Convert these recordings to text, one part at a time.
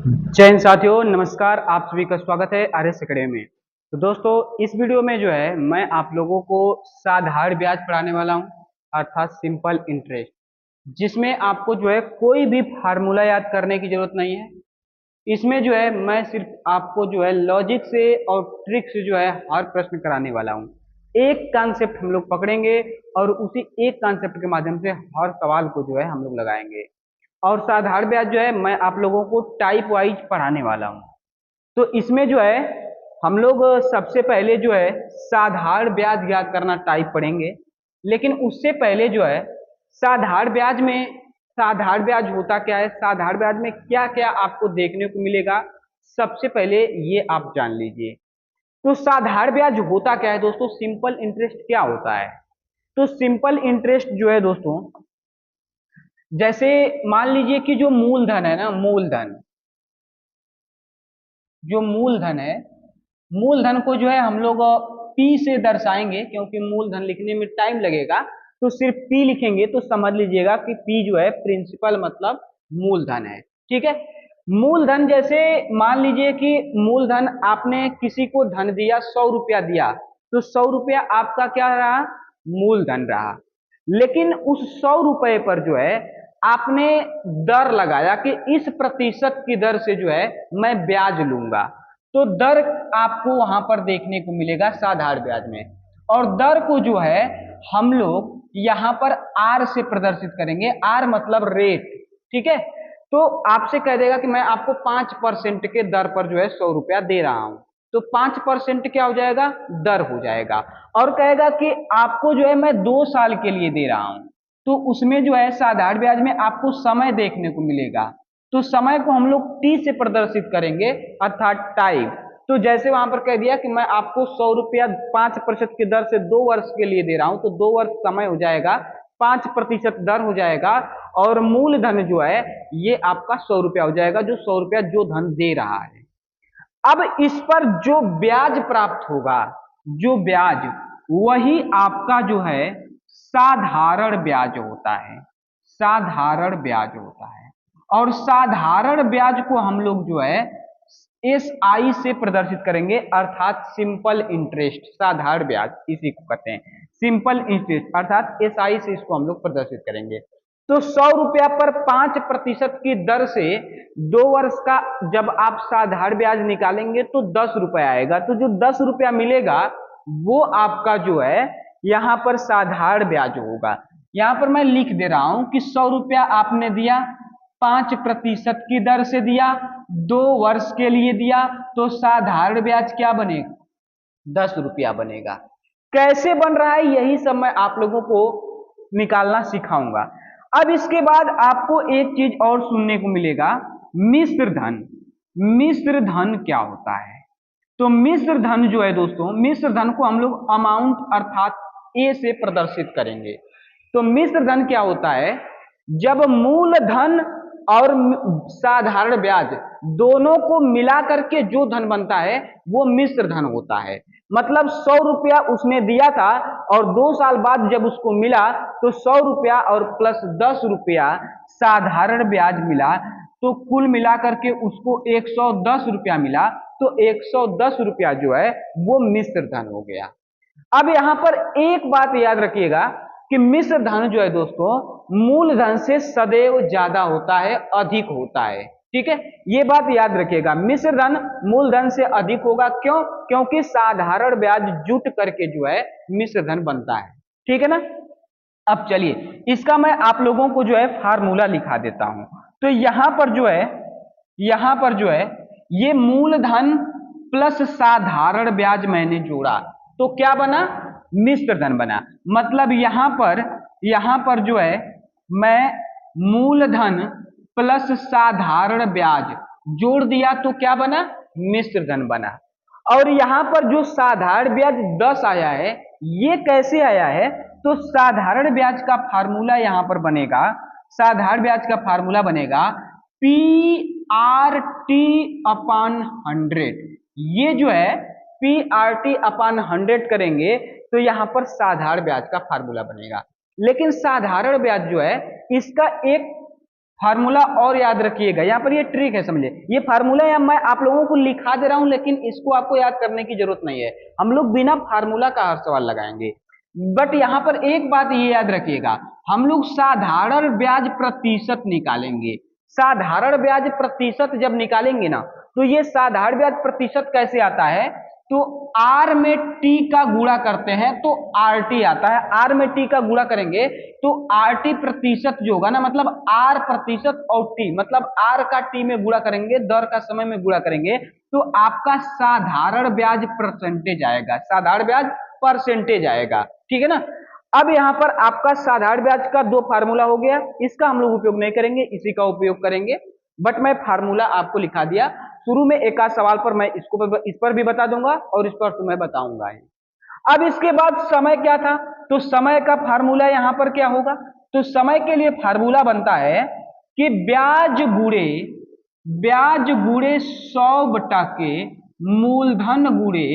जय हिंद साथियों, नमस्कार। आप सभी का स्वागत है आरएस अकेडमी में। तो दोस्तों, इस वीडियो में जो है मैं आप लोगों को साधारण ब्याज पढ़ाने वाला हूं, अर्थात सिंपल इंटरेस्ट, जिसमें आपको जो है कोई भी फार्मूला याद करने की जरूरत नहीं है। इसमें जो है मैं सिर्फ आपको जो है लॉजिक से और ट्रिक से जो है हर प्रश्न कराने वाला हूँ। एक कॉन्सेप्ट हम लोग पकड़ेंगे और उसी एक कॉन्सेप्ट के माध्यम से हर सवाल को जो है हम लोग लगाएंगे। और साधारण ब्याज जो है मैं आप लोगों को टाइप वाइज पढ़ाने वाला हूँ। तो इसमें जो है हम लोग सबसे पहले जो है साधारण ब्याज याद करना टाइप पढ़ेंगे। लेकिन उससे पहले जो है साधारण ब्याज में साधारण ब्याज होता क्या है, साधारण ब्याज में क्या क्या आपको देखने को मिलेगा, सबसे पहले ये आप जान लीजिए। तो साधारण ब्याज होता क्या है दोस्तों, सिंपल इंटरेस्ट क्या होता है। तो सिंपल इंटरेस्ट जो है दोस्तों, जैसे मान लीजिए कि जो मूलधन है ना, मूलधन, जो मूलधन है, मूलधन को जो है हम लोग पी से दर्शाएंगे, क्योंकि मूलधन लिखने में टाइम लगेगा। तो सिर्फ पी लिखेंगे तो समझ लीजिएगा कि पी जो है प्रिंसिपल मतलब मूलधन है। ठीक है। मूलधन जैसे मान लीजिए कि मूलधन आपने किसी को धन दिया, 100 रुपया दिया, तो 100 रुपया आपका क्या रहा, मूलधन रहा। लेकिन उस 100 रुपये पर जो है आपने दर लगाया कि इस प्रतिशत की दर से जो है मैं ब्याज लूंगा। तो दर आपको वहां पर देखने को मिलेगा साधारण ब्याज में। और दर को जो है हम लोग यहां पर आर से प्रदर्शित करेंगे। आर मतलब रेट। ठीक है। तो आपसे कह देगा कि मैं आपको 5% के दर पर जो है 100 रुपया दे रहा हूं। तो 5% क्या हो जाएगा, दर हो जाएगा। और कहेगा कि आपको जो है मैं 2 साल के लिए दे रहा हूं, तो उसमें जो है साधारण ब्याज में आपको समय देखने को मिलेगा। तो समय को हम लोग टी से प्रदर्शित करेंगे, अर्थात टाइम। तो जैसे वहां पर कह दिया कि मैं आपको 100 रुपया 5% की दर से 2 वर्ष के लिए दे रहा हूं, तो 2 वर्ष समय हो जाएगा, 5% दर हो जाएगा, और मूलधन जो है ये आपका 100 रुपया हो जाएगा, जो 100 रुपया जो धन दे रहा है। अब इस पर जो ब्याज प्राप्त होगा, जो ब्याज, वही आपका जो है साधारण ब्याज होता है। साधारण ब्याज होता है। और साधारण ब्याज को हम लोग जो है एस आई से प्रदर्शित करेंगे, अर्थात सिंपल इंटरेस्ट। साधारण ब्याज इसी को कहते हैं सिंपल इंटरेस्ट, अर्थात एस आई से इसको हम लोग प्रदर्शित करेंगे। तो 100 रुपया पर 5% की दर से 2 वर्ष का जब आप साधारण ब्याज निकालेंगे तो 10 रुपया आएगा। तो जो 10 रुपया मिलेगा वो आपका जो है यहाँ पर साधारण ब्याज होगा। यहाँ पर मैं लिख दे रहा हूं कि 100 रुपया आपने दिया, 5% की दर से दिया, 2 वर्ष के लिए दिया, तो साधारण ब्याज क्या बनेगा, 10 रुपया बनेगा। कैसे बन रहा है यही सब मैं आप लोगों को निकालना सिखाऊंगा। अब इसके बाद आपको एक चीज और सुनने को मिलेगा, मिश्र धन। मिश्र धन क्या होता है। तो मिश्र धन जो है दोस्तों, मिश्र धन को हम लोग अमाउंट अर्थात ए से प्रदर्शित करेंगे। तो मिश्र धन क्या होता है, जब मूलधन और साधारण ब्याज दोनों को मिला करके जो धन बनता है वो मिश्र धन होता है। मतलब 100 रुपया उसने दिया था और 2 साल बाद जब उसको मिला तो 100 रुपया और प्लस 10 रुपया साधारण ब्याज मिला, तो कुल मिलाकर के उसको 110 रुपया मिला। तो 110 रुपया जो है वो मिश्र धन हो गया। अब यहां पर एक बात याद रखिएगा कि मिश्र धन जो है दोस्तों मूलधन से सदैव ज्यादा होता है, अधिक होता है। ठीक है, ये बात याद रखिएगा, मिश्र धन मूलधन से अधिक होगा। क्यों? क्योंकि साधारण ब्याज जुट करके जो है मिश्र धन बनता है। ठीक है ना। अब चलिए इसका मैं आप लोगों को जो है फार्मूला लिखा देता हूं। तो यहां पर जो है ये मूलधन प्लस साधारण ब्याज मैंने जोड़ा, तो क्या बना, मिश्र धन बना। मतलब यहां पर जो है मैं मूलधन प्लस साधारण ब्याज जोड़ दिया, तो क्या बना, मिश्र धन बना। और यहां पर जो साधारण ब्याज 10 आया है, ये कैसे आया है, तो साधारण ब्याज का फार्मूला यहां पर बनेगा, साधारण ब्याज का फार्मूला बनेगा पी आर टी अपॉन 100। ये जो है पी आर टी अपॉन 100 करेंगे तो यहां पर साधारण ब्याज का फार्मूला बनेगा। लेकिन साधारण ब्याज जो है इसका एक फार्मूला और याद रखिएगा, यहाँ पर ये ट्रिक है, समझे। ये फार्मूला या मैं आप लोगों को लिखा दे रहा हूं, लेकिन इसको आपको याद करने की जरूरत नहीं है। हम लोग बिना फार्मूला का हर सवाल लगाएंगे। बट यहाँ पर एक बात ये याद रखिएगा, हम लोग साधारण ब्याज प्रतिशत निकालेंगे। साधारण ब्याज प्रतिशत जब निकालेंगे ना, तो ये साधारण ब्याज प्रतिशत कैसे आता है, तो आर में टी का गुणा करते हैं तो आर टी आता है। आर में टी का गुणा करेंगे तो आर टी प्रतिशत जो होगा ना, मतलब आर प्रतिशत और टी, मतलब आर का टी में गुणा करेंगे, दर का समय में गुणा करेंगे, तो आपका साधारण ब्याज परसेंटेज आएगा। साधारण ब्याज परसेंटेज आएगा, ठीक है ना। अब यहाँ पर आपका साधारण ब्याज का दो फार्मूला हो गया, इसका हम लोग उपयोग नहीं करेंगे, इसी का उपयोग करेंगे। बट मैं फार्मूला आपको लिखा दिया। शुरू में एक आध सवाल पर मैं इस पर भी बता दूंगा और इस पर तुम्हें बताऊंगा। अब इसके बाद समय क्या था, तो समय का फार्मूला यहां पर क्या होगा, तो समय के लिए फार्मूला बनता है कि ब्याज गुणे 100 के मूलधन गुणे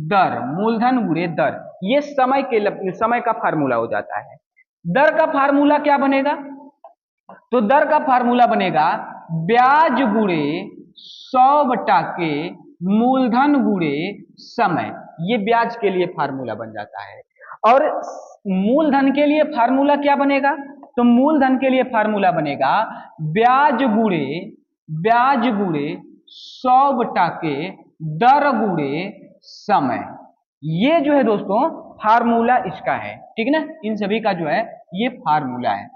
दर, मूलधन गुणे दर, ये समय का फार्मूला हो जाता है। दर का फार्मूला क्या बनेगा, तो दर का फार्मूला बनेगा ब्याज गुणे 100 के मूलधन गुणे समय, ये ब्याज के लिए फार्मूला बन जाता है। और मूलधन के लिए फार्मूला क्या बनेगा, तो मूलधन के लिए फार्मूला बनेगा ब्याज गुणे 100 के दर गुणे समय। ये जो है दोस्तों फार्मूला इसका है, ठीक है ना। इन सभी का जो है ये फार्मूला है।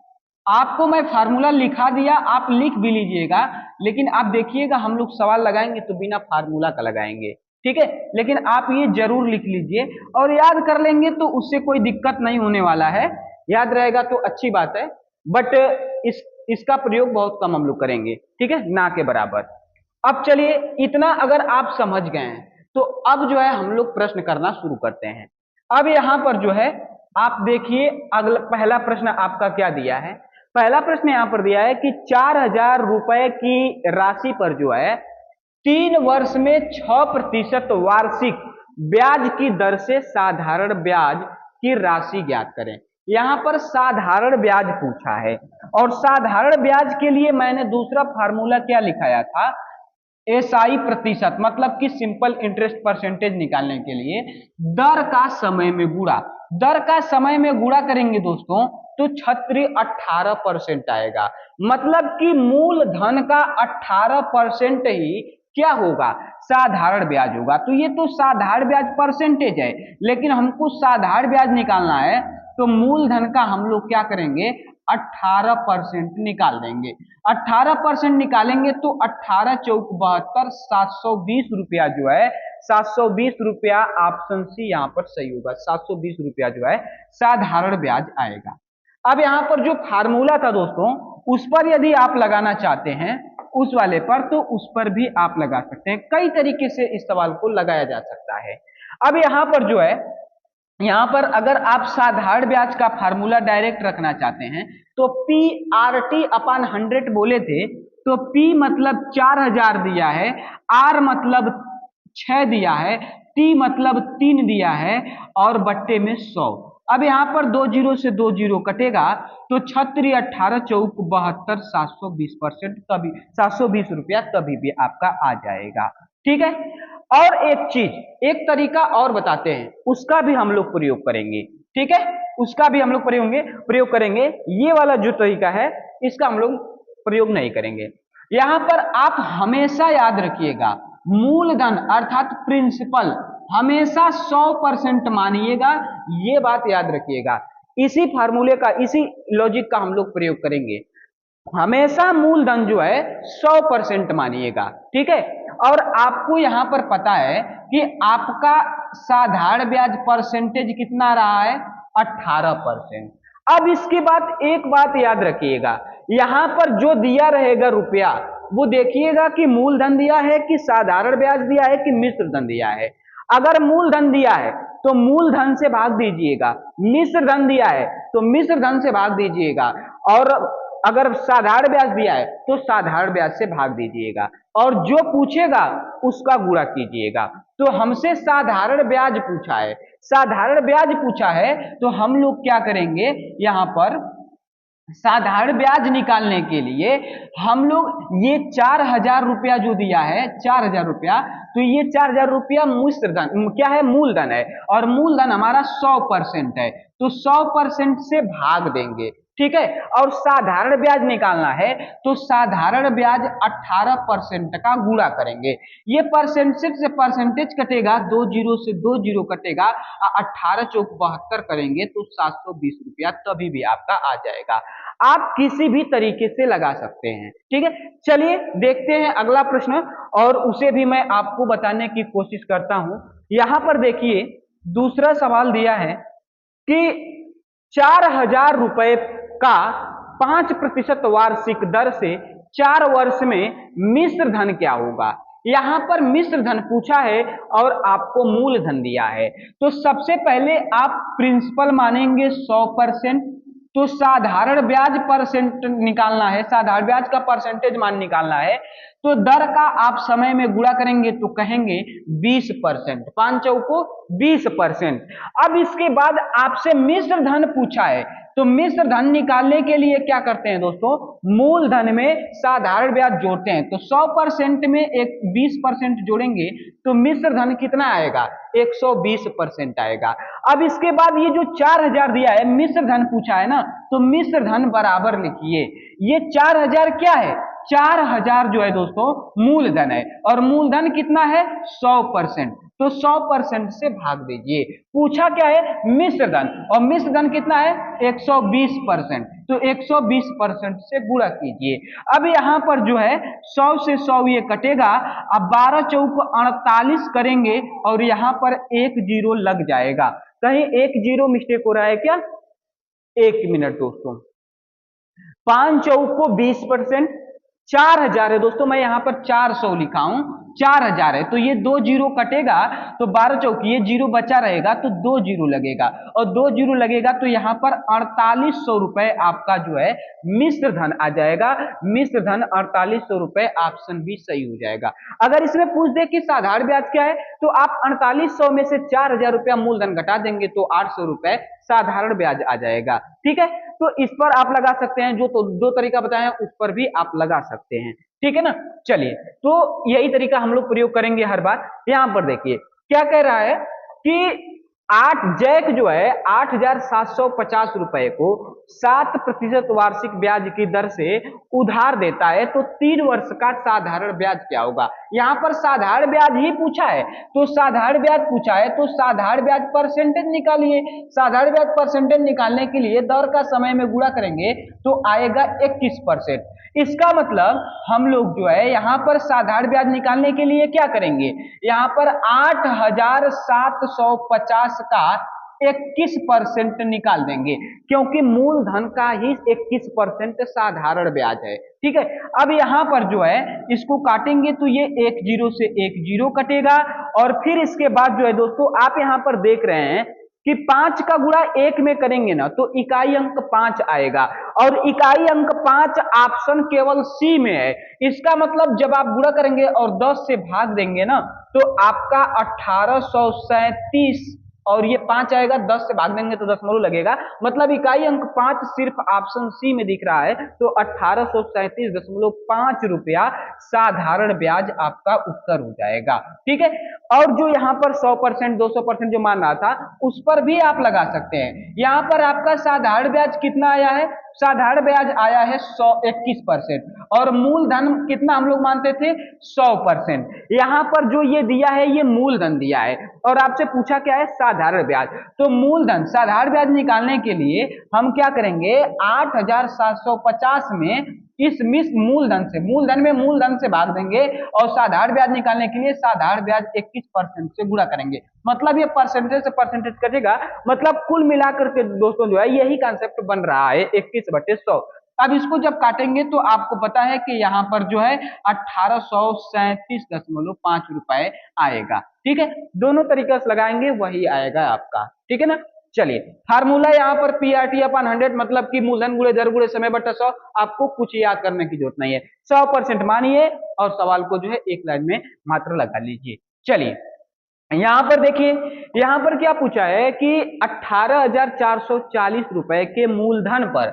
आपको मैं फार्मूला लिखा दिया, आप लिख भी लीजिएगा, लेकिन आप देखिएगा हम लोग सवाल लगाएंगे तो बिना फार्मूला का लगाएंगे, ठीक है। लेकिन आप ये जरूर लिख लीजिए और याद कर लेंगे तो उससे कोई दिक्कत नहीं होने वाला है, याद रहेगा तो अच्छी बात है। बट इसका प्रयोग बहुत कम हम लोग करेंगे, ठीक है, ना के बराबर। अब चलिए इतना अगर आप समझ गए हैं तो अब जो है हम लोग प्रश्न करना शुरू करते हैं। अब यहाँ पर जो है आप देखिए अगला पहला प्रश्न आपका क्या दिया है। पहला प्रश्न यहाँ पर दिया है कि 4,000 रुपए की राशि पर जो है 3 वर्ष में 6% वार्षिक ब्याज की दर से साधारण ब्याज की राशि ज्ञात करें। यहाँ पर साधारण ब्याज पूछा है और साधारण ब्याज के लिए मैंने दूसरा फार्मूला क्या लिखाया था, एसआई प्रतिशत, मतलब कि सिंपल इंटरेस्ट परसेंटेज निकालने के लिए दर का समय में गुणा, दर का समय में गुणा करेंगे दोस्तों तो 18% आएगा। मतलब कि मूलधन का 18% ही क्या होगा, साधारण ब्याज होगा। तो ये तो साधारण ब्याज परसेंटेज है, लेकिन हमको साधारण ब्याज निकालना है तो मूलधन का हम लोग क्या करेंगे, 18% निकाल देंगे। 18% निकालेंगे तो 18 चौक 72, 720 रुपया जो है, 720 रुपया ऑप्शन सी यहाँ पर सही होगा। 720 रुपया जो है साधारण ब्याज आएगा। अब यहाँ पर जो फार्मूला था दोस्तों, उस पर यदि आप लगाना चाहते हैं उस वाले पर, तो उस पर भी आप लगा सकते हैं। कई तरीके से इस सवाल को लगाया जा सकता है। अब यहाँ पर जो है, यहाँ पर अगर आप साधारण ब्याज का फार्मूला डायरेक्ट रखना चाहते हैं तो पी आर टी अपॉन 100 बोले थे, तो P मतलब 4,000 दिया है, R मतलब 6 दिया है, T मतलब 3 दिया है और बट्टे में 100। अब यहाँ पर 2 जीरो से 2 जीरो कटेगा तो 36 18 चौक 72, 720% कभी 720 रुपया कभी भी आपका आ जाएगा, ठीक है। और एक चीज, एक तरीका और बताते हैं, उसका भी हम लोग प्रयोग करेंगे, ठीक है, उसका भी हम लोग प्रयोग करेंगे। ये वाला जो तरीका है इसका हम लोग प्रयोग नहीं करेंगे। यहां पर आप हमेशा याद रखिएगा, मूलधन अर्थात प्रिंसिपल हमेशा 100% मानिएगा, ये बात याद रखिएगा। इसी फार्मूले का, इसी लॉजिक का हम लोग प्रयोग करेंगे। हमेशा मूलधन जो है 100% मानिएगा, ठीक है। और आपको यहां पर पता है कि आपका साधारण ब्याज परसेंटेज कितना रहा है, 18%। अब इसके बाद एक बात याद रखिएगा, यहां पर जो दिया रहेगा रुपया, वो देखिएगा कि मूलधन दिया है कि साधारण ब्याज दिया है कि मिश्र धन दिया है। अगर मूलधन दिया है तो मूलधन से भाग दीजिएगा, मिश्र धन दिया है तो मिश्र धन से भाग दीजिएगा, और अगर साधारण ब्याज दिया है तो साधारण ब्याज से भाग दीजिएगा, और जो पूछेगा उसका गुणा कीजिएगा। तो हमसे साधारण ब्याज पूछा है, साधारण ब्याज पूछा है तो हम लोग क्या करेंगे, यहां पर साधारण ब्याज निकालने के लिए हम लोग ये 4,000 रुपया जो दिया है, 4,000 रुपया, तो ये 4,000 रुपया मिश्र धन क्या है, मूलधन है, और मूलधन हमारा 100% है, तो 100% से भाग देंगे, ठीक है। और साधारण ब्याज निकालना है तो साधारण ब्याज 18% का गुणा करेंगे। ये परसेंटेज से परसेंटेज कटेगा, 2 जीरो से 2 जीरो कटेगा, 18 चौक 72 करेंगे तो 720 रुपया तभी भी आपका आ जाएगा। आप किसी भी तरीके से लगा सकते हैं, ठीक है। चलिए देखते हैं अगला प्रश्न, और उसे भी मैं आपको बताने की कोशिश करता हूं। यहां पर देखिए दूसरा सवाल दिया है कि 4,000 रुपए का 5% वार्षिक दर से 4 वर्ष में मिश्र धन क्या होगा। यहां पर मिश्र धन पूछा है और आपको मूलधन दिया है, तो सबसे पहले आप प्रिंसिपल मानेंगे 100%, तो साधारण ब्याज परसेंट निकालना है, साधारण ब्याज का परसेंटेज मान निकालना है, तो दर का आप समय में गुणा करेंगे तो कहेंगे 20%, 5 चौको 20%। अब इसके बाद आपसे मिश्र धन पूछा है, तो मिश्र धन निकालने के लिए क्या करते हैं दोस्तों, मूलधन में साधारण ब्याज जोड़ते हैं, तो 100% में एक 20% जोड़ेंगे तो मिश्र धन कितना आएगा, 120% आएगा। अब इसके बाद ये जो 4,000 दिया है, मिश्र धन पूछा है ना, तो मिश्र धन बराबर लिखिए, ये 4,000 क्या है, 4,000 जो है दोस्तों मूलधन है, और मूलधन कितना है 100%, तो 100% से भाग दीजिए। पूछा क्या है, मिश्र धन, और मिश्र धन कितना है 120%, तो 120% से गुणा कीजिए। अब यहां पर जो है 100 से 100 ये कटेगा, अब 12 चौक 48 करेंगे और यहां पर एक जीरो लग जाएगा, कहीं एक जीरो मिस्टेक हो रहा है क्या, एक मिनट दोस्तों, 5 चौक को 20%, 4,000 है दोस्तों, मैं यहां पर 400 लिखा हूं, 4,000 है, तो ये 2 जीरो कटेगा, तो 12 चौक ये जीरो बचा रहेगा तो 2 जीरो लगेगा, और 2 जीरो लगेगा तो यहां पर 4800 रुपए आपका जो है मिश्र धन आ जाएगा। मिश्र धन 4800 रुपए, ऑप्शन बी सही हो जाएगा। अगर इसमें पूछ दे कि साधारण ब्याज क्या है, तो आप 4800 में से 4,000 रुपया मूलधन घटा देंगे तो 800 रुपए साधारण ब्याज आ जाएगा, ठीक है। तो इस पर आप लगा सकते हैं, जो तो दो तरीका बताए हैं उस पर भी आप लगा सकते हैं, ठीक है ना। चलिए, तो यही तरीका हम लोग प्रयोग करेंगे हर बार। यहां पर देखिए क्या कह रहा है कि 8 जैक जो है 8,750 रुपए को 7% वार्षिक ब्याज की दर से उधार देता है, तो 3 वर्ष का साधारण ब्याज क्या होगा। यहां पर साधारण ब्याज ही पूछा है, तो साधारण ब्याज पूछा है तो साधारण ब्याज परसेंटेज निकालिए। साधारण ब्याज परसेंटेज निकालने के लिए दर का समय में गुणा करेंगे तो आएगा 21%। इसका मतलब हम लोग जो है यहां पर साधारण ब्याज निकालने के लिए क्या करेंगे, यहां पर 8,750 का 21% निकाल देंगे, क्योंकि मूलधन का ही 21% साधारण ब्याज है, ठीक है। अब यहां पर जो है इसको काटेंगे तो ये एक जीरो से एक जीरो कटेगा, और फिर इसके बाद जो है दोस्तों आप यहां पर देख रहे हैं कि 5 का गुणा 1 में करेंगे ना तो इकाई अंक 5 आएगा, और इकाई अंक 5 ऑप्शन केवल सी में है। इसका मतलब जब आप गुणा करेंगे और 10 से भाग देंगे ना तो आपका 1837, और ये 5 आएगा, 10 से भाग देंगे तो दशमलव लगेगा, मतलब इकाई अंक 5 सिर्फ ऑप्शन सी में दिख रहा है, तो 1837.5 रुपया साधारण ब्याज आपका उत्तर हो जाएगा, ठीक है। और जो यहाँ पर 100%, 200% जो मान रहा था उस पर भी आप लगा सकते हैं। यहाँ पर आपका साधारण ब्याज कितना आया है, साधारण ब्याज आया है 121%, और मूलधन कितना हम लोग मानते थे 100%। यहाँ पर जो ये दिया है ये मूलधन दिया है, और आपसे पूछा क्या है साधारण ब्याज, तो मूलधन साधारण ब्याज निकालने के लिए हम क्या करेंगे, 8,750 में इस मूलधन से, मूलधन में मूलधन से भाग देंगे, और साधारण ब्याज निकालने के लिए साधारण ब्याज 21% से गुणा करेंगे, मतलब ये परसेंटेज से परसेंटेज कटेगा, मतलब कुल मिलाकर के दोस्तों जो है यही कॉन्सेप्ट बन रहा है 21/100। अब इसको जब काटेंगे तो आपको पता है कि यहाँ पर जो है 1837.5 रुपए आएगा, ठीक है। दोनों तरीके से लगाएंगे वही आएगा आपका, ठीक है ना। चलिए, फार्मूला यहाँ पर पीआरटी अपन 100, मतलब कि मूलधन गुणे दर गुणे समय बटा 100, आपको कुछ याद करने की जरूरत नहीं है, 100% मानिए और सवाल को जो है एक लाइन में मात्र लगा लीजिए। चलिए यहां पर देखिए, यहां पर क्या पूछा है कि 18,440 रुपए के मूलधन पर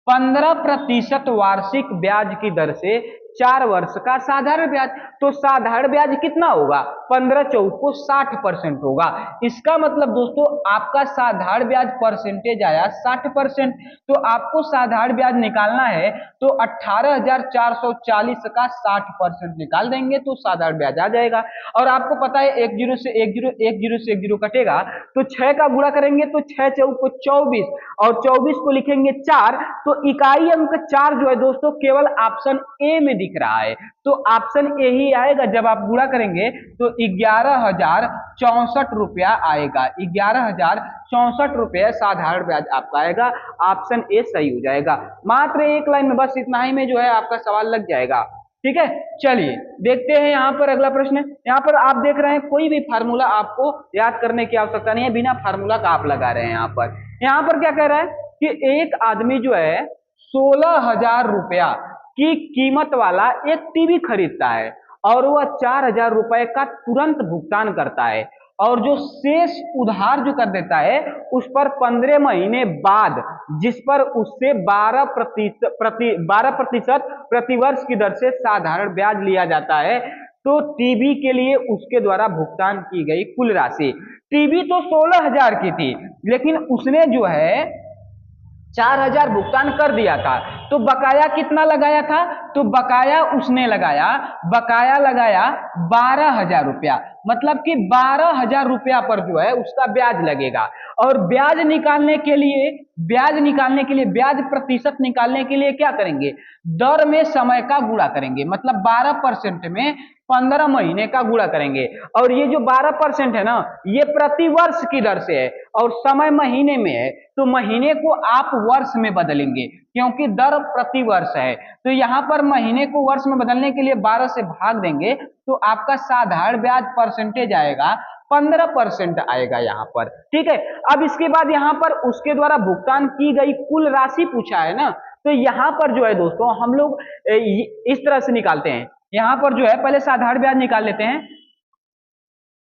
15% वार्षिक ब्याज की दर से 4 वर्ष का साधारण ब्याज। तो साधारण ब्याज कितना होगा, 15 चौक को 60% होगा। इसका मतलब दोस्तों आपका साधारण ब्याज परसेंटेज आया 60%। तो आपको साधारण ब्याज निकालना है तो 18,440 का 60% निकाल देंगे तो साधारण ब्याज आ जाएगा। और आपको पता है एक जीरो से एक जीरो, एक जीरो से एक जीरो कटेगा तो 6 का गुणा करेंगे तो 6 चौक को 24 और 24 को लिखेंगे 4। तो इकाई अंक 4 जो है दोस्तों केवल ऑप्शन ए में दिख रहा है। तो ऑप्शन ए ही आएगा। जब आप गुणा करेंगे तो 11,064 रुपया आएगा। 11,064 रुपये साधारण ब्याज आपका आएगा। ऑप्शन ए सही हो जाएगा। मात्र एक लाइन में, बस इतना ही में जो है आपका सवाल लग जाएगा। ठीक है, चलिए देखते हैं यहाँ पर अगला प्रश्न। यहाँ पर आप देख रहे हैं कोई भी फार्मूला आपको याद करने की आवश्यकता नहीं है, बिना फार्मूला का आप लगा रहे हैं। यहाँ पर क्या कह रहा है कि एक आदमी जो है 16,000 रुपया की कीमत वाला एक टीवी खरीदता है और वह 4,000 रुपए का तुरंत भुगतान करता है और जो शेष उधार जो कर देता है उस पर 15 महीने बाद, जिस पर उससे 12% प्रतिवर्ष की दर से साधारण ब्याज लिया जाता है। तो टीवी के लिए उसके द्वारा भुगतान की गई कुल राशि, टीवी तो 16,000 की थी लेकिन उसने जो है 4,000 भुगतान कर दिया था। तो बकाया कितना लगाया था, तो बकाया उसने लगाया 12,000 रुपया। मतलब कि 12,000 रुपया पर जो है उसका ब्याज लगेगा। और ब्याज निकालने के लिए ब्याज प्रतिशत निकालने के लिए क्या करेंगे, दर में समय का गुणा करेंगे। मतलब 12% में 15 महीने का गुणा करेंगे। और ये जो 12% है ना, ये प्रति वर्ष की दर से है और समय महीने में है। तो महीने को आप वर्ष में बदलेंगे क्योंकि दर प्रति वर्ष है। तो यहाँ पर महीने को वर्ष में बदलने के लिए 12 से भाग देंगे तो आपका साधारण ब्याज परसेंटेज आएगा 15% आएगा यहाँ पर। ठीक है, अब इसके बाद यहाँ पर उसके द्वारा भुगतान की गई कुल राशि पूछा है ना। तो यहाँ पर जो है दोस्तों हम लोग इस तरह से निकालते हैं। यहाँ पर जो है पहले साधारण ब्याज निकाल लेते हैं।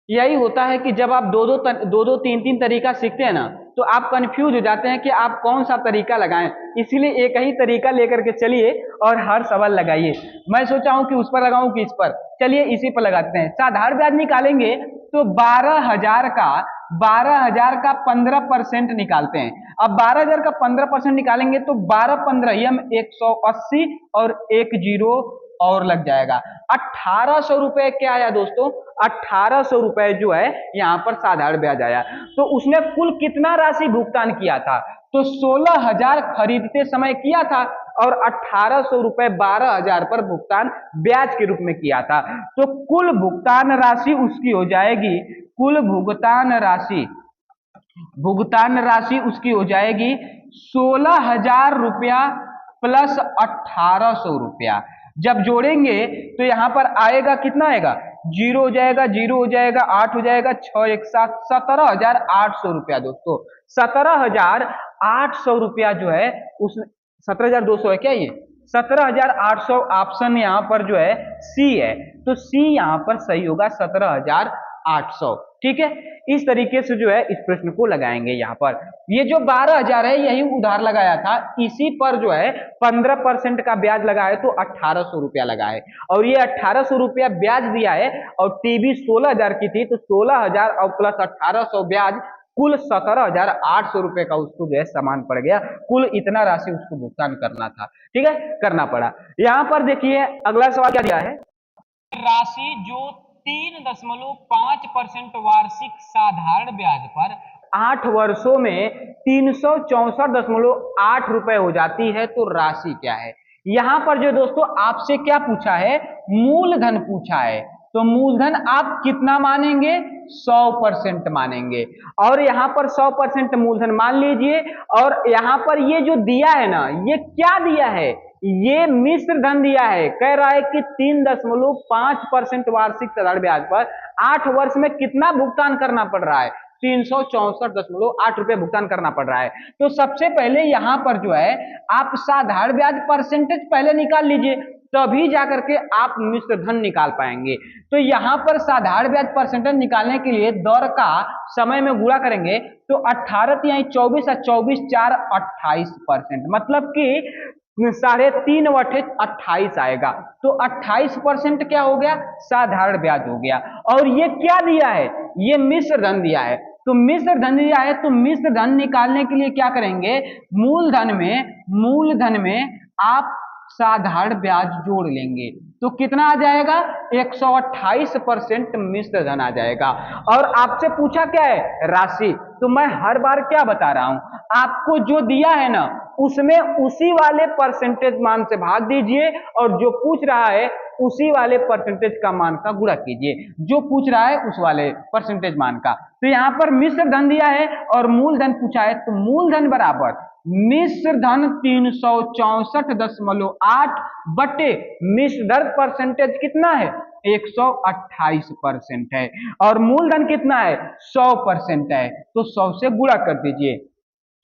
यही होता है कि जब आप दो तीन तरीका सीखते हैं ना तो आप कंफ्यूज हो जाते हैं कि आप कौन सा तरीका लगाएं। इसीलिए एक ही तरीका लेकर के चलिए और हर सवाल लगाइए। मैं सोचा हूं कि उस पर लगाऊं कि इस पर, चलिए इसी पर लगाते हैं। साधारण ब्याज निकालेंगे तो 12,000 का 15% निकालते हैं। अब 12,000 का 15% निकालेंगे तो 12-15 180 और एक जीरो और लग जाएगा। 1,800 रुपए क्या आया दोस्तों, 1,800 रुपए जो है यहाँ पर साधारण ब्याज आया। तो उसने कुल कितना राशि भुगतान किया था, तो 16,000 खरीदते समय किया था और 1,800 रुपए 12,000 पर भुगतान ब्याज के रूप में किया था। तो कुल भुगतान राशि उसकी हो जाएगी, कुल भुगतान राशि उसकी हो जाएगी 16,000 रुपया प्लस 1,800 रुपया। जब जोड़ेंगे तो यहां पर आएगा कितना आएगा, जीरो हो जाएगा, 8 हो जाएगा, 6 1 7, 17,800 रुपया। दोस्तों 17,800 रुपया जो है उस 17,200 है क्या, ये 17,800 ऑप्शन यहाँ पर जो है सी है। तो सी यहाँ पर सही होगा, 17,800। ठीक है, इस तरीके से जो है इस प्रश्न को लगाएंगे। यहाँ पर ये जो 12,000 है यही उधार लगाया था, इसी पर जो है 15% का ब्याज लगा है तो 1,800 रुपया लगा है। और ये 1,800 रुपया ब्याज दिया है और टीवी 16,000 की थी तो 16,000 और प्लस 1,800 ब्याज, कुल 17,800 रुपए का उसको जो है सामान पड़ गया। कुल इतना राशि उसको भुगतान करना था। ठीक है, करना पड़ा। यहाँ पर देखिए अगला सवाल क्या दिया है, राशि जो 3.5% वार्षिक साधारण ब्याज पर 8 वर्षों में 364.8 रुपए हो जाती है तो राशि क्या है। यहां पर जो दोस्तों आपसे क्या पूछा है, मूलधन पूछा है। तो मूलधन आप कितना मानेंगे, 100% मानेंगे। और यहां पर 100% मूलधन मान लीजिए। और यहां पर ये जो दिया है ना, ये क्या दिया है, ये मिश्र धन दिया है। कह रहा है कि 3.5% वार्षिक साधारण ब्याज पर 8 वर्ष में कितना भुगतान करना पड़ रहा है, 364.8 रुपए भुगतान करना पड़ रहा है। तो सबसे पहले यहां पर जो है आप साधारण ब्याज परसेंटेज पहले निकाल लीजिए। तभी जाकर के आप मिश्र धन निकाल पाएंगे। तो यहाँ पर साधारण ब्याज परसेंटेज निकालने के लिए दर का समय में गुणा करेंगे तो 18 तिहाई 24 और 24 4 28%, मतलब कि 3.5/28 आएगा। तो 28% क्या हो गया, साधारण ब्याज हो गया। और ये क्या दिया है, ये मिश्र धन दिया है। तो मिश्र धन दिया है तो मिश्र धन निकालने के लिए क्या करेंगे, मूलधन में आप साधारण ब्याज जोड़ लेंगे तो कितना आ जाएगा, 128% मिश्र धन आ जाएगा। और आपसे पूछा क्या है, राशि। तो मैं हर बार क्या बता रहा हूं, आपको जो दिया है ना उसमें उसी वाले परसेंटेज मान से भाग दीजिए और जो पूछ रहा है उसी वाले परसेंटेज का मान का गुणा कीजिए, जो पूछ रहा है उस वाले परसेंटेज मान का। तो यहां पर मिश्र धन दिया है और मूलधन पूछा है, तो मूलधन बराबर मिश्र धन 364.8 बटे मिश्र धन परसेंटेज कितना है, 128% है और मूलधन कितना है, 100% है। तो 100 से गुणा कर दीजिए,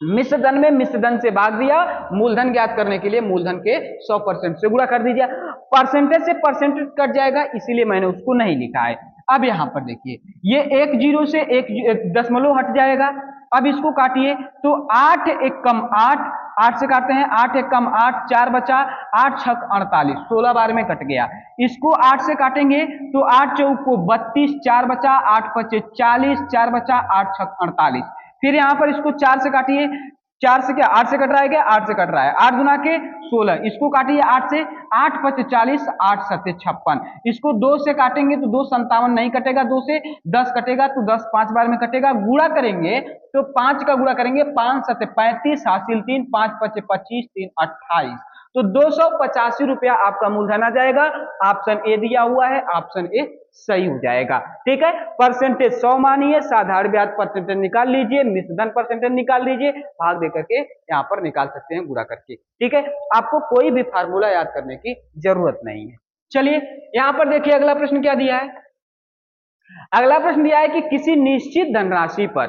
मिश्र धन में मिश्र धन से भाग दिया, मूलधन ज्ञात करने के लिए मूलधन के 100% से गुणा कर दीजिए। परसेंटेज से परसेंटेज कट जाएगा इसीलिए मैंने उसको नहीं लिखा है। अब यहां पर देखिए, ये एक जीरो से एक दशमलव हट जाएगा। अब इसको काटिए तो 8 एक कम 8, 8 से काटते हैं, 8 एक कम 8, 4 बचा, 8 छक 48, 16 बार में कट गया। इसको 8 से काटेंगे तो 8 चौक को 32, 4 बचा, 8 पचे 40, 4 बचा, 8 छक 48। फिर यहां पर इसको 4 से काटिए, 4 से क्या 8 से कट रहा है, क्या 8 से कट रहा है, 8 गुना के 16, इसको काटिए 8 से, 8 पच 40, 8 सत्ते 56। इसको 2 से काटेंगे तो 2 57 नहीं कटेगा, 2 से 10 कटेगा तो 10 5 बार में कटेगा। गुणा करेंगे तो 5 का गुणा करेंगे, 5 सत्ते 35, हासिल 3, 5 पचे 25, 3 28। तो 285 रुपया आपका मूलधन आ जाएगा। ऑप्शन ए दिया हुआ है, ऑप्शन ए सही हो जाएगा। ठीक है, परसेंटेज 100 मानिए, साधारण ब्याज परसेंटेज निकाल लीजिए, मिश्र धन परसेंटेज निकाल लीजिए, भाग देकर के यहाँ पर निकाल सकते हैं गुणा करके। ठीक है, आपको कोई भी फार्मूला याद करने की जरूरत नहीं है। चलिए यहाँ पर देखिए अगला प्रश्न क्या दिया है। अगला प्रश्न दिया है कि किसी निश्चित धनराशि पर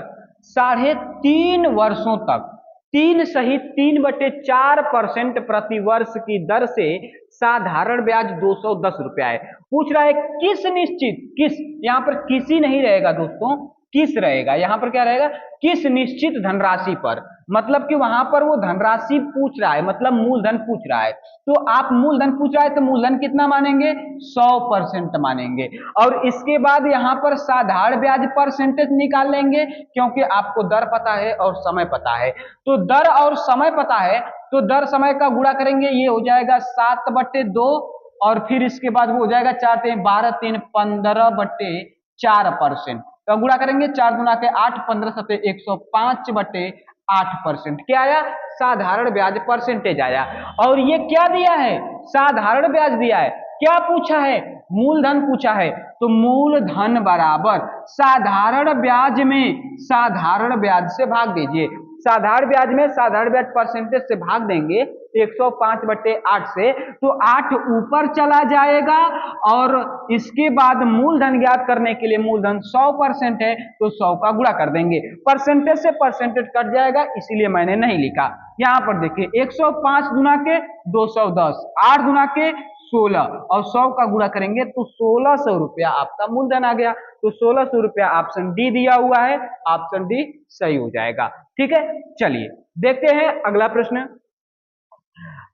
3.5 वर्षों तक 3.4% प्रति वर्ष की दर से साधारण ब्याज 210 रुपया है। पूछ रहा है किस निश्चित, किस, यहां पर किसी नहीं रहेगा दोस्तों, किस रहेगा, यहां पर क्या रहेगा, किस निश्चित धनराशि पर, मतलब कि वहां पर वो धनराशि पूछ रहा है, मतलब मूलधन पूछ रहा है। तो आप मूलधन पूछ रहा है तो मूलधन कितना मानेंगे, 100% मानेंगे। और इसके बाद यहां पर साधारण ब्याज परसेंटेज निकाल लेंगे क्योंकि आपको दर पता है और समय पता है। तो दर और समय पता है तो दर समय का गुणा करेंगे, ये हो जाएगा 7/2 और फिर इसके बाद वो हो जाएगा 4 3 12 3 15/4% का गुणा करेंगे, 4 गुना के 8, 15 सत्ते 105/8%। क्या आया, साधारण ब्याज परसेंटेज आया। और ये क्या दिया है, साधारण ब्याज दिया है। क्या पूछा है, मूलधन पूछा है। तो मूलधन बराबर साधारण ब्याज में साधारण ब्याज से भाग दीजिए, साधारण ब्याज में साधारण ब्याज परसेंटेज से भाग देंगे 105/8 से, तो 8 ऊपर चला जाएगा। और इसके बाद मूलधन ज्ञात करने के लिए मूलधन 100% है तो 100 का गुणा कर देंगे, परसेंटेज से परसेंटेज कट जाएगा इसीलिए मैंने नहीं लिखा। यहां पर देखिए 105 गुना के 210, 8 गुना के 16 और 100 का गुणा करेंगे तो 1600 रुपया आपका मूलधन आ गया। तो 1600 रुपया ऑप्शन डी दिया हुआ है, ऑप्शन डी सही हो जाएगा। ठीक है, चलिए देखते हैं अगला प्रश्न।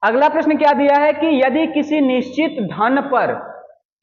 अगला प्रश्न क्या दिया है कि यदि किसी निश्चित धन पर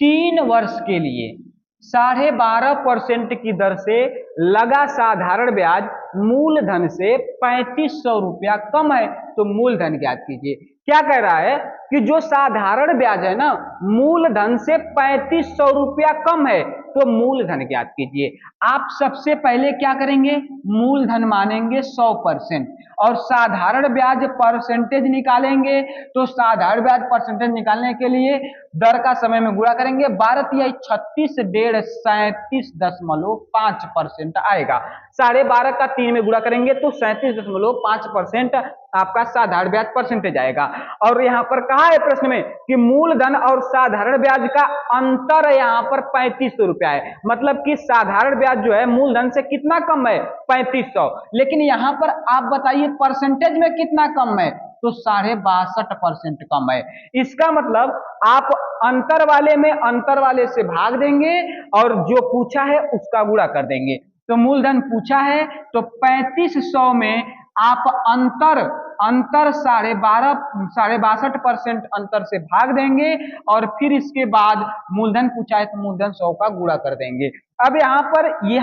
3 वर्ष के लिए 12.5% की दर से लगा साधारण ब्याज मूलधन से 3500 रुपया कम है तो मूलधन ज्ञात कीजिए। क्या कह रहा है कि जो साधारण ब्याज है ना मूलधन से 3500 रुपया कम है तो मूलधन ज्ञात कीजिए। आप सबसे पहले क्या करेंगे, मूलधन मानेंगे 100% और साधारण ब्याज परसेंटेज निकालेंगे। तो साधारण ब्याज परसेंटेज निकालने के लिए दर का समय में गुणा करेंगे, 12 तिहाई 36 डेढ़ 37.5% आएगा। 12.5 का 3 में गुणा करेंगे तो 37.5% आपका साधारण ब्याज परसेंटेज आएगा। और यहाँ पर कहा है प्रश्न में कि मूलधन और साधारण ब्याज का अंतर यहाँ पर 3500 रुपया है, मतलब कि साधारण ब्याज जो है मूलधन से कितना कम है, 3500। लेकिन यहाँ पर आप बताइए परसेंटेज में कितना कम है, तो 62.5% कम है। इसका मतलब आप अंतर वाले में अंतर वाले से भाग देंगे और जो पूछा है उसका गुणा कर देंगे। तो मूलधन पूछा है तो 3500 में आप अंतर अंतर 62.5% अंतर से भाग देंगे और फिर इसके बाद मूलधन पूछा है तो मूलधन 100 का गुणा कर देंगे। अब यहाँ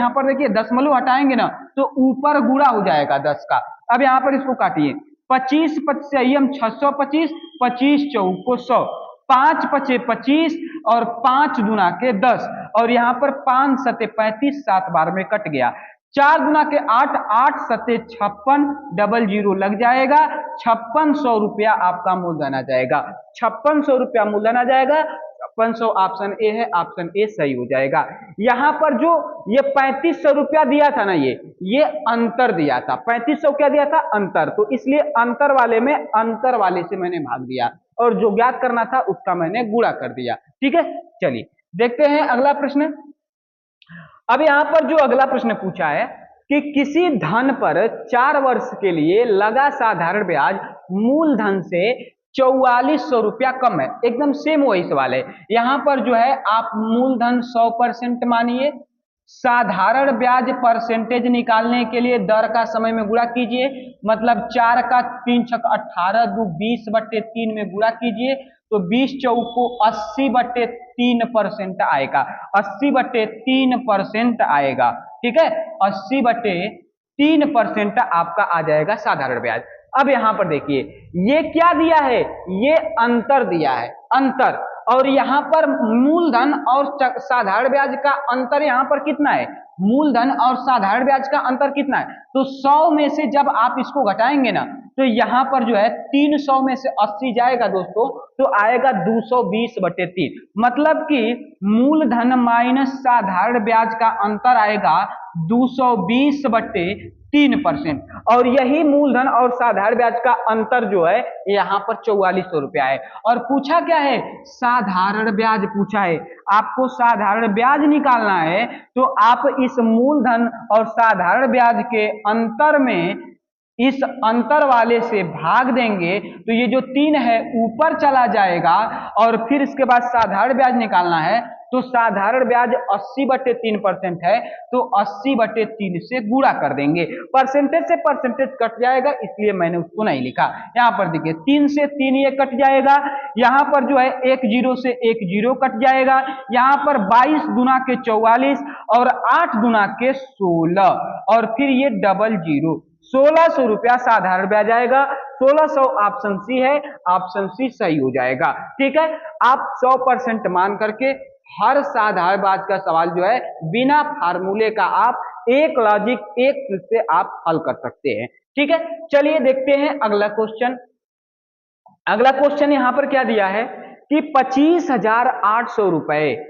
पर देखिए दशमलव हटाएंगे ना तो ऊपर गुणा हो जाएगा 10 का। अब यहाँ पर इसको काटिए, 25 25 625, 25 चौको 100, 5 पचे 25 और 5 गुना के 10 और यहाँ पर 5 सते 35, 7 बार में कट गया, 4 गुना के 8, 8 सते 56, डबल जीरो लग जाएगा, 5600 रुपया आपका मूलधन आ जाएगा। 5600 रुपया मूलधन आ जाएगा। 5600 ऑप्शन ए है, ऑप्शन ए सही हो जाएगा। यहाँ पर जो ये 3500 रुपया दिया था ना, ये अंतर दिया था। 3500 क्या दिया था? अंतर। तो इसलिए अंतर वाले में अंतर वाले से मैंने भाग दिया और जो ज्ञात करना था उसका मैंने गुणा कर दिया। ठीक है, चलिए देखते हैं अगला प्रश्न। अब यहाँ पर जो अगला प्रश्न पूछा है कि किसी धन पर 4 वर्ष के लिए लगा साधारण ब्याज मूलधन से 4400 रुपया कम है। एकदम सेम वही सवाल है। यहाँ पर जो है आप मूलधन 100% मानिए, साधारण ब्याज परसेंटेज निकालने के लिए दर का समय में गुणा कीजिए, मतलब 4 का 3 छक 18, 2 20/3 में गुणा कीजिए तो 20 चौको 80/3% आएगा। 80/3% आएगा। ठीक है, 80/3% आपका आ जाएगा साधारण ब्याज। अब यहां पर देखिए ये क्या दिया है, ये अंतर दिया है, अंतर। और यहां पर मूलधन और साधारण ब्याज का अंतर यहां पर कितना है? मूलधन और साधारण ब्याज का अंतर कितना है? तो 100 में से जब आप इसको घटाएंगे ना तो यहां पर जो है 300 में से 80 जाएगा दोस्तों तो आएगा 220/3। मतलब कि मूलधन माइनस साधारण ब्याज का अंतर आएगा 220/3%। और यही मूलधन और साधारण ब्याज का अंतर जो है यहाँ पर 4400 रुपया है। और पूछा क्या है? साधारण ब्याज पूछा है। आपको साधारण ब्याज निकालना है तो आप इस मूलधन और साधारण ब्याज के अंतर में इस अंतर वाले से भाग देंगे तो ये जो 3 है ऊपर चला जाएगा और फिर इसके बाद साधारण ब्याज निकालना है तो साधारण ब्याज 80/3% है तो 80/3 से गुणा कर देंगे। परसेंटेज से परसेंटेज कट जाएगा इसलिए मैंने उसको नहीं लिखा। यहाँ पर देखिए 3 से 3 ये कट जाएगा, यहाँ पर जो है 1 0 से 1 0 कट जाएगा, यहाँ पर 22 गुना के 44 और 8 गुना के 16 और फिर ये डबल जीरो, 1600 रुपया साधारण ब्याज आएगा। 1600 ऑप्शन सी है, ऑप्शन सी सही हो जाएगा। ठीक है, आप 100% मान करके हर साधारण ब्याज का सवाल जो है बिना फार्मूले का आप एक लॉजिक एक से आप हल कर सकते हैं। ठीक है, चलिए देखते हैं अगला क्वेश्चन। अगला क्वेश्चन यहां पर क्या दिया है कि 25,800 रुपए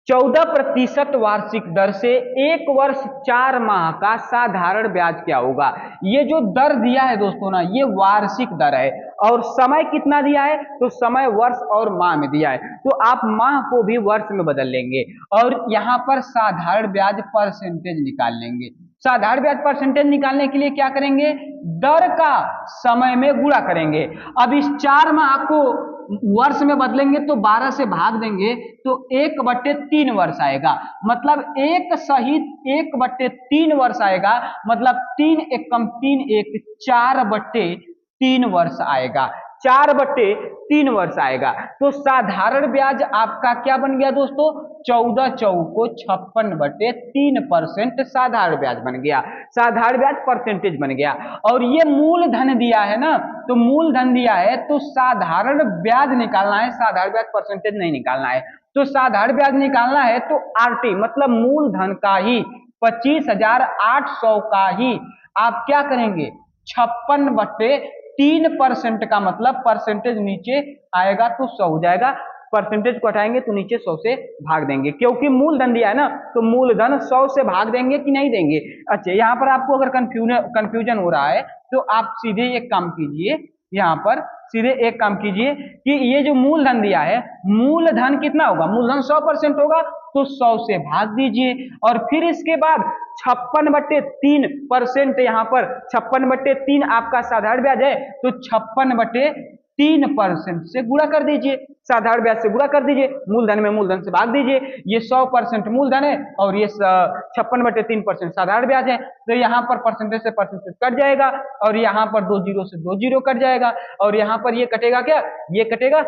14% वार्षिक दर से 1 वर्ष 4 माह का साधारण ब्याज क्या होगा। ये जो दर दिया है दोस्तों ना, ये वार्षिक दर है और समय कितना दिया है? तो समय वर्ष और माह में दिया है तो आप माह को भी वर्ष में बदल लेंगे और यहाँ पर साधारण ब्याज परसेंटेज निकाल लेंगे। साधारण ब्याज परसेंटेज निकालने के लिए क्या करेंगे? दर का समय में गुणा करेंगे। अब इस 4 माह को वर्ष में बदलेंगे तो 12 से भाग देंगे तो 1/3 वर्ष आएगा, मतलब 1 सहित 1/3 वर्ष आएगा, मतलब 3 एकम 3 1 4/3 वर्ष आएगा, 4/3 वर्ष आएगा। तो साधारण ब्याज आपका क्या बन गया दोस्तों? 14 चौको 56/3% साधारण ब्याज बन गया, साधारण ब्याज परसेंटेज बन गया। और ये मूलधन दिया है ना, तो मूलधन दिया है तो साधारण ब्याज निकालना है, साधारण ब्याज परसेंटेज नहीं निकालना है। तो साधारण ब्याज निकालना है तो आरटी मतलब मूलधन का ही 25,800 का ही आप क्या करेंगे? 56/3% का मतलब परसेंटेज नीचे आएगा तो 100 हो जाएगा, परसेंटेज को हटाएंगे तो नीचे 100 से भाग देंगे, क्योंकि मूलधन दिया है ना तो मूलधन 100 से भाग देंगे कि नहीं देंगे। अच्छा, यहाँ पर आपको अगर कंफ्यूजन हो रहा है तो आप सीधे एक काम कीजिए, यहाँ पर सीधे एक काम कीजिए कि ये जो मूलधन दिया है, मूलधन कितना होगा, मूलधन 100% होगा, तो 100 से भाग दीजिए और फिर इसके बाद 56/3% यहाँ पर 56/3 आपका साधारण ब्याज है, तो 56/3% से गुणा कर दीजिए, साधारण ब्याज से गुणा कर दीजिए, मूलधन में मूलधन से भाग दीजिए। ये 100% मूलधन है और ये 56/3% साधारण ब्याज है, तो यहाँ पर परसेंटेज से परसेंटेज कट जाएगा और यहाँ पर 2 जीरो से 2 जीरो कट जाएगा और यहाँ पर ये कटेगा क्या, ये कटेगा,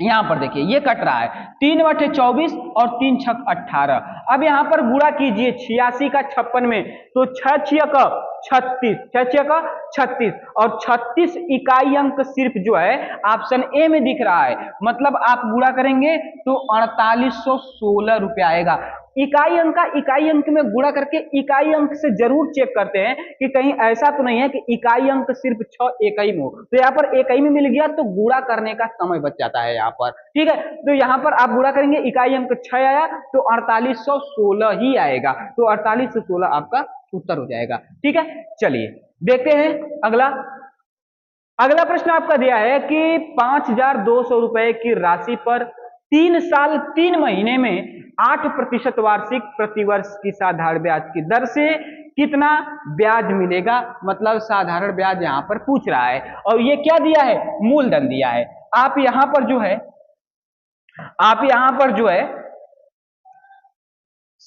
यहां पर देखिए ये कट रहा है 3/24 और 3 छक 18। अब यहां पर गुणा कीजिए 86 का 56 में, तो 6 छक 36, 6 छक 36 और 36 इकाई अंक सिर्फ जो है ऑप्शन ए में दिख रहा है, मतलब आप गुणा करेंगे तो 4816 रुपये आएगा। इकाई अंक का इकाई अंक में गुणा करके इकाई अंक से जरूर चेक करते हैं कि कहीं ऐसा तो नहीं है कि इकाई अंक सिर्फ 6 इकाई में हो, तो यहाँ पर इकाई में मिल गया तो गुणा करने का समय बच जाता है यहाँ पर, ठीक है। तो यहाँ पर आप गुणा करेंगे, इकाई अंक 6 आया तो 4816 ही आएगा, तो 4816 आपका उत्तर हो जाएगा, ठीक है। चलिए देखते हैं अगला। अगला प्रश्न आपका दिया है कि 5200 रुपए की राशि पर 3 साल 3 महीने में 8% वार्षिक प्रतिवर्ष की साधारण ब्याज की दर से कितना ब्याज मिलेगा, मतलब साधारण ब्याज यहां पर पूछ रहा है और ये क्या दिया है, मूलधन दिया है। आप यहां पर जो है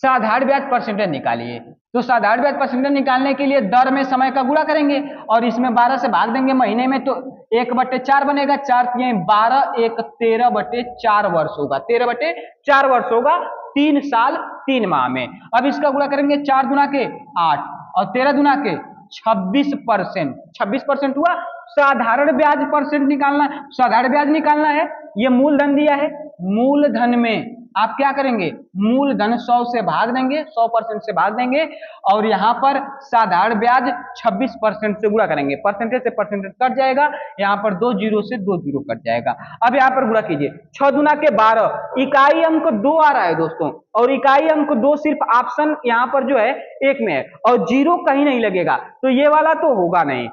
साधारण ब्याज परसेंटेज निकालिए, तो साधारण ब्याज परसेंटेज निकालने के लिए दर में समय का गुणा करेंगे और इसमें 12 से भाग देंगे, महीने में तो 1/4 बनेगा, 4 × 12 1 13/4 वर्ष होगा, 13/4 वर्ष होगा 3 साल 3 माह में। अब इसका गुणा करेंगे 4 दूना के 8 और 13 दूना के 26%, 26% हुआ। साधारण ब्याज परसेंट निकालना, साधारण ब्याज निकालना है, ये मूलधन दिया है, मूलधन में आप क्या करेंगे, मूलधन 100 से भाग देंगे, 100% से भाग देंगे और यहाँ पर साधारण ब्याज 26% से गुणा करेंगे, परसेंटेज से परसेंटेज कट जाएगा, यहाँ पर 2 जीरो से 2 जीरो कट जाएगा। अब यहाँ पर गुणा कीजिए, 6 दूना के 12, इकाई अंक 2 आ रहा है दोस्तों और इकाई अंक 2 सिर्फ ऑप्शन यहाँ पर जो है एक में है और जीरो कहीं नहीं लगेगा, तो ये वाला तो होगा नहीं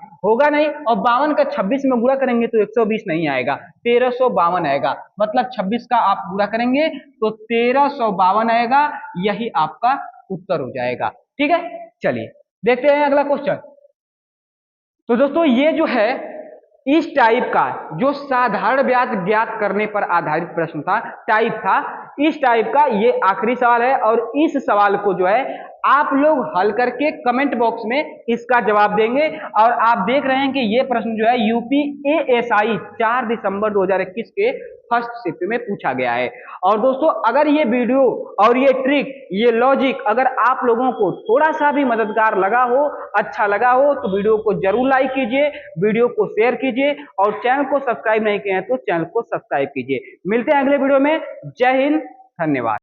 और 52 का 26 में गुणा करेंगे तो 120 नहीं आएगा, 1352 आएगा, मतलब 26 का आप गुणा करेंगे तो 1352 आएगा, यही आपका उत्तर हो जाएगा, ठीक है। चलिए देखते हैं अगला क्वेश्चन। तो दोस्तों ये जो है इस टाइप का जो साधारण ब्याज ज्ञात करने पर आधारित प्रश्न था, इस टाइप का ये आखिरी सवाल है और इस सवाल को जो है आप लोग हल करके कमेंट बॉक्स में इसका जवाब देंगे। और आप देख रहे हैं कि ये प्रश्न जो है यूपीएएसआई 4 दिसंबर 2021 के फर्स्ट शिफ्ट में पूछा गया है। और दोस्तों अगर ये वीडियो और ये ट्रिक, ये लॉजिक अगर आप लोगों को थोड़ा सा भी मददगार लगा हो, अच्छा लगा हो, तो वीडियो को जरूर लाइक कीजिए, वीडियो को शेयर कीजिए और चैनल को सब्सक्राइब नहीं किए हैं तो चैनल को सब्सक्राइब कीजिए। मिलते हैं अगले वीडियो में। जय हिंद, धन्यवाद।